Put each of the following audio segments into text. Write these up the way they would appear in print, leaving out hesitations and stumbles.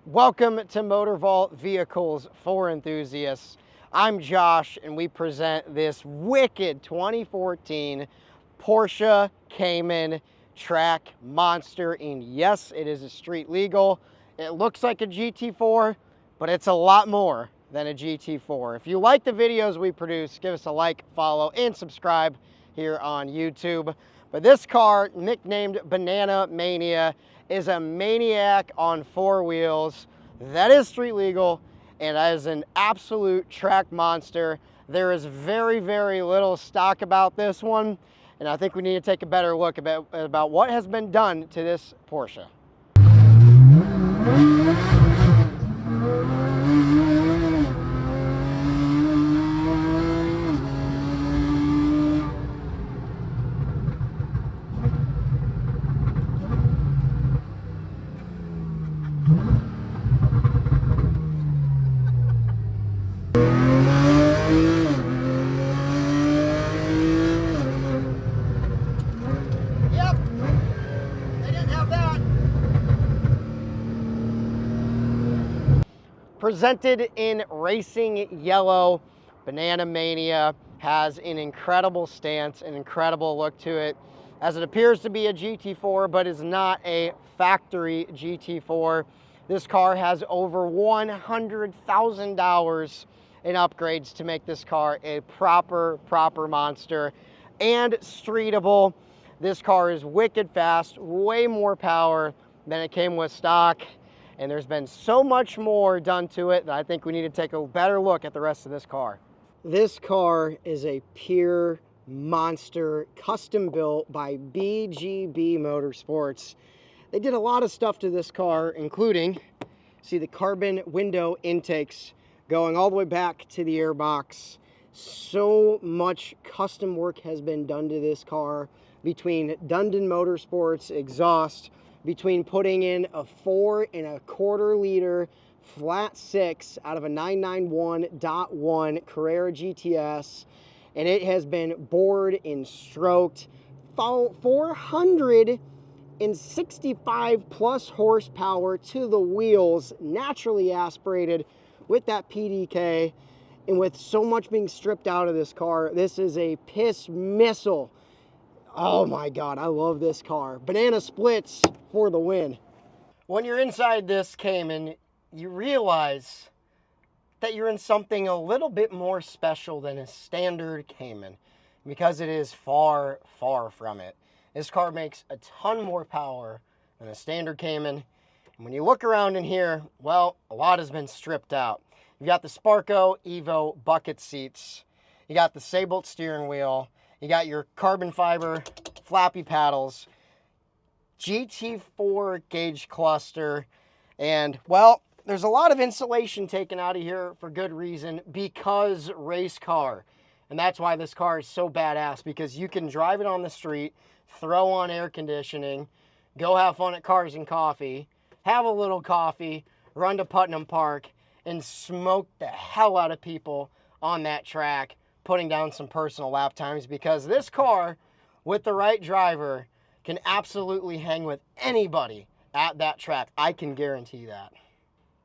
Welcome to Motor Vault Vehicles for Enthusiasts. I'm Josh, and we present this wicked 2014 Porsche Cayman track monster. And yes, it is a street legal. It looks like a GT4, but it's a lot more than a GT4. If you like the videos we produce, give us a like, follow, and subscribe here on YouTube. But this car, nicknamed Banana Mania, is a maniac on four wheels. That is street legal, and that is an absolute track monster. There is very, very little stock about this one, and I think we need to take a better look about what has been done to this Porsche. Presented in racing yellow, Banana Mania has an incredible stance, an incredible look to it, as it appears to be a GT4, but is not a factory GT4. This car has over $100,000 in upgrades to make this car a proper monster and streetable. This car is wicked fast, way more power than it came with stock. And there's been so much more done to it that I think we need to take a better look at the rest of this car. This car is a pure monster, custom built by BGB Motorsports. They did a lot of stuff to this car, including, see the carbon window intakes going all the way back to the airbox. So much custom work has been done to this car between Dundon Motorsports exhaust, between putting in a 4.25 liter flat six out of a 991.1 Carrera GTS, and it has been bored and stroked. 465 plus horsepower to the wheels, naturally aspirated with that PDK, and with so much being stripped out of this car, this is a piss missile. Oh my God, I love this car. Banana splits for the win. When you're inside this Cayman, you realize that you're in something a little bit more special than a standard Cayman, because it is far, far from it. This car makes a ton more power than a standard Cayman. And when you look around in here, well, a lot has been stripped out. You've got the Sparco Evo bucket seats. You got the Sabolt steering wheel. You got your carbon fiber flappy paddles, GT4 gauge cluster, and, well, there's a lot of insulation taken out of here for good reason, because race car. And that's why this car is so badass, because you can drive it on the street, throw on air conditioning, go have fun at Cars and Coffee, have a little coffee, run to Putnam Park, and smoke the hell out of people on that track, putting down some personal lap times, because this car, with the right driver, can absolutely hang with anybody at that track. I can guarantee that.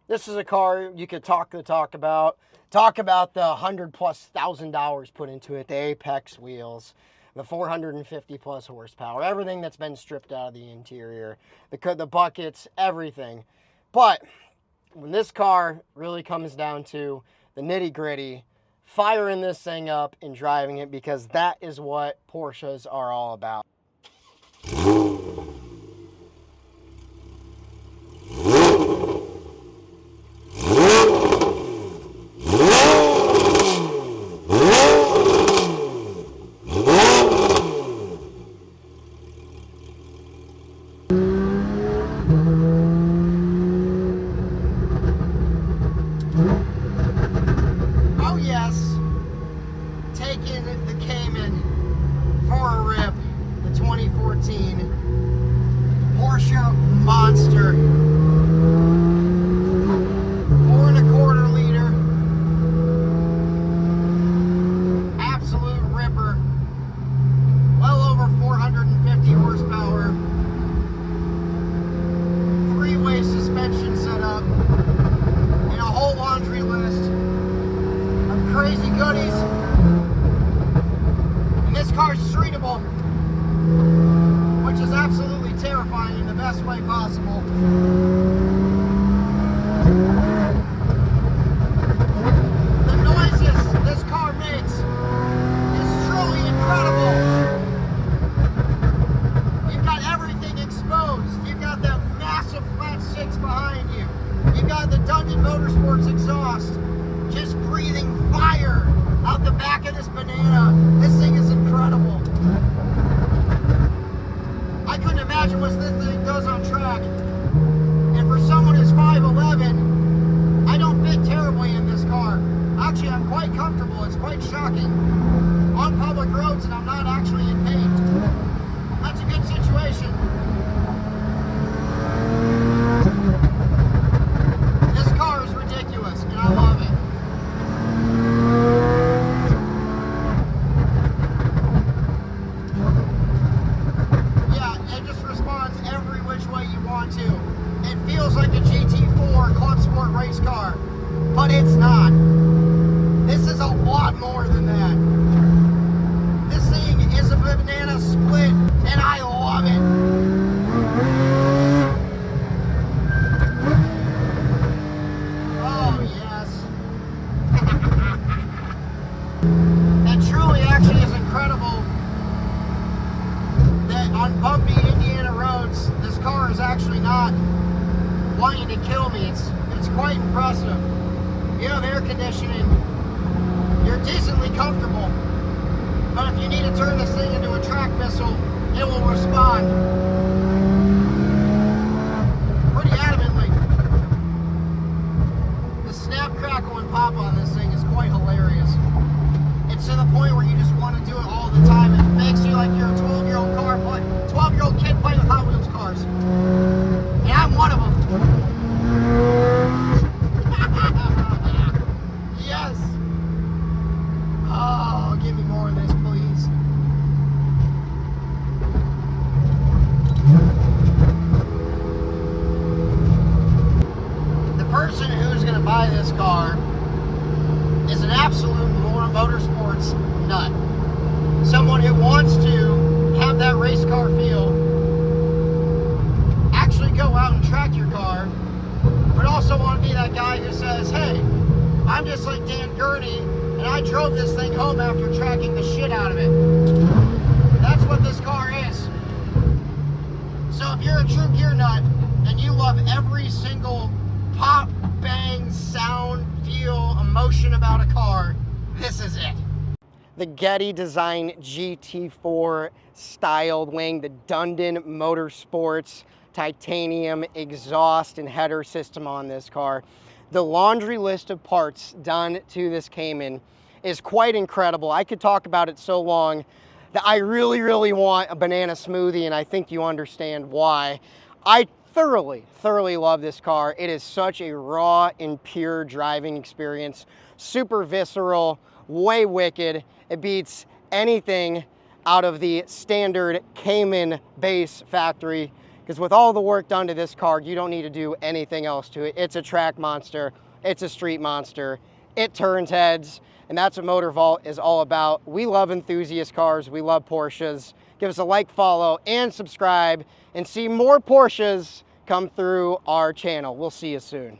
This is a car you could talk about the $100,000+ put into it, the Apex wheels, the 450 plus horsepower, everything that's been stripped out of the interior, the buckets, everything. But when this car really comes down to the nitty gritty, firing this thing up and driving it, because that is what Porsches are all about. crazy goodies. And this car's streetable, which is absolutely terrifying in the best way possible. The noises this car makes is truly incredible. You've got everything exposed. You've got that massive flat six behind you. You've got the Dundon Motorsports exhaust just breathing fire out the back of this banana. This thing is incredible. I couldn't imagine what this thing does on track. And for someone who's 5'11", I don't fit terribly in this car. Actually, I'm quite comfortable. It's quite shocking. On public roads, and I'm not actually in pain. That's a good situation. This car is ridiculous, and I love it. Yeah, it just responds every which way you want to. It feels like a GT4 Clubsport race car, but it's not. This is a lot more than that. This thing is a banana split, and I love it. Oh, yes. It truly actually is incredible that on bumpy Indiana roads, this car is actually not wanting to kill me. It's quite impressive. You have air conditioning. You're decently comfortable. But if you need to turn this thing into a track missile, it will respond pretty adamantly. The snap, crackle, and pop on this thing is quite hilarious. It's to the point where you just want to do it all the time. It makes you like you're a 12-year-old car, 12-year-old kid playing with Hot Wheels cars. And I'm one of them. Yes. Oh, give me more of this, please. The person who's going to buy this car is an absolute motorsports nut. Someone who wants to have that race car feel, actually go out and track your car, but also want to be that guy who says, hey, I'm just like Dan Gurney, and I drove this thing home after tracking the shit out of it. That's what this car is. So if you're a true gear nut, and you love every single pop, bang, sound, feel, emotion about a car, this is it. The Getty design GT4 styled wing, the Dundon Motorsports titanium exhaust and header system on this car. The laundry list of parts done to this Cayman is quite incredible. I could talk about it so long that I really, really want a banana smoothie, and I think you understand why. I thoroughly love this car. It is such a raw and pure driving experience. Super visceral, way wicked. It beats anything out of the standard Cayman base factory, because with all the work done to this car, you don't need to do anything else to it. It's a track monster. It's a street monster. It turns heads, and that's what Motor Vault is all about. We love enthusiast cars. We love Porsches. Give us a like, follow, and subscribe, and see more Porsches come through our channel. We'll see you soon.